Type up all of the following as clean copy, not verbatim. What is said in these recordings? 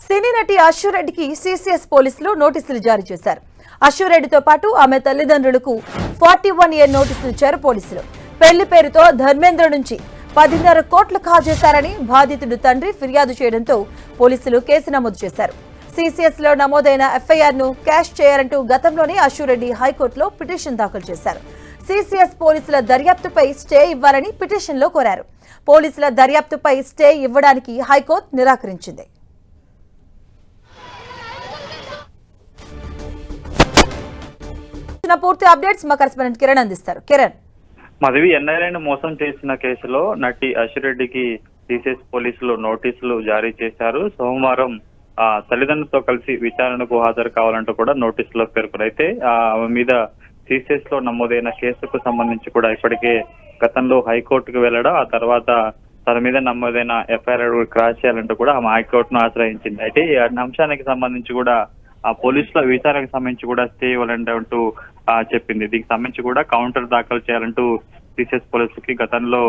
సినీ నటి అశ్వరెడ్డికి సిసిఎస్ పోలీసులు నోటీసులు జారీ చేశారు. అశ్వరెడ్డితో పాటు ఆమె తల్లిదండ్రులకు 41A నోటీసులు ఇచ్చారు పోలీసులు. పెళ్లి పేరుతో ధర్మేంద్ర నుంచి 10.5 కోట్లు కాజేశారని బాధితుడు తండ్రి ఫిర్యాదు చేయడంతో పోలీసులు కేసు నమోదు చేశారు. సిసిఎస్ లో నమోదైన ఎఫ్ఐఆర్ ను క్యాష్ చేయాలంటూ గతంలోనే అశ్వరెడ్డి హైకోర్టులో పిటిషన్ దాఖలు చేశారు. సిసిఎస్ పోలీసుల దర్యాప్తుపై స్టే ఇవ్వాలని పిటిషన్లో కోరారు. పోలీసుల దర్యాప్తుపై స్టే ఇవ్వడానికి హైకోర్టు నిరాకరించింది. పూర్తి అప్డేట్స్ మా కరెస్పాండెంట్ కిరణ్ అందిస్తారు. కిరణ్, మధవి ఎన్ఐలను మోసం చేసిన కేసులో నటి అశ్వరెడ్డికి సిసిఎస్ పోలీసులు నోటీసులు జారీ చేశారు. సోమవారం తల్లిదండ్రులతో కలిసి విచారణకు హాజరు కావాలంటూ కూడా నోటీసులో పేర్కొన్నారు. అయితే ఆమె మీద సిసిఎస్ లో నమోదైన కేసుకు సంబంధించి కూడా ఇప్పటికే గతంలో హైకోర్టుకు వెళ్లడం, ఆ తర్వాత తన మీద నమోదైన ఎఫ్ఐఆర్ క్రాస్ చేయాలంటూ కూడా ఆమె హైకోర్టును ఆశ్రయించింది. అయితే ఈ అంశానికి సంబంధించి కూడా పోలీసుల విచారణకు సంబంధించి కూడా స్టే ఇవ్వాలంటూ చెప్పింది. దీనికి సంబంధించి కూడా కౌంటర్ దాఖలు చేయాలంటూ సిసిఎస్ పోలీసులకి గతంలో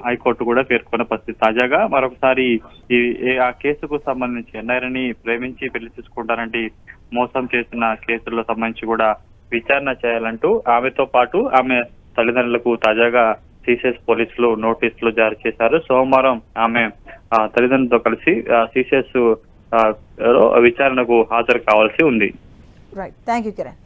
హైకోర్టు కూడా పేర్కొన్న పరిస్థితి. తాజాగా మరొకసారి ఆ కేసుకు సంబంధించి ఎన్ఐని ప్రేమించి పెళ్లి చేసుకుంటానంటే మోసం చేసిన కేసుల్లో సంబంధించి కూడా విచారణ చేయాలంటూ ఆమెతో పాటు ఆమె తల్లిదండ్రులకు తాజాగా సిసిఎస్ పోలీసులు నోటీసులు జారీ చేశారు. సోమవారం ఆమె తల్లిదండ్రులతో కలిసి సిసిఎస్ విచారణకు హాజరు కావాల్సి ఉంది. Right, thank you Kiran.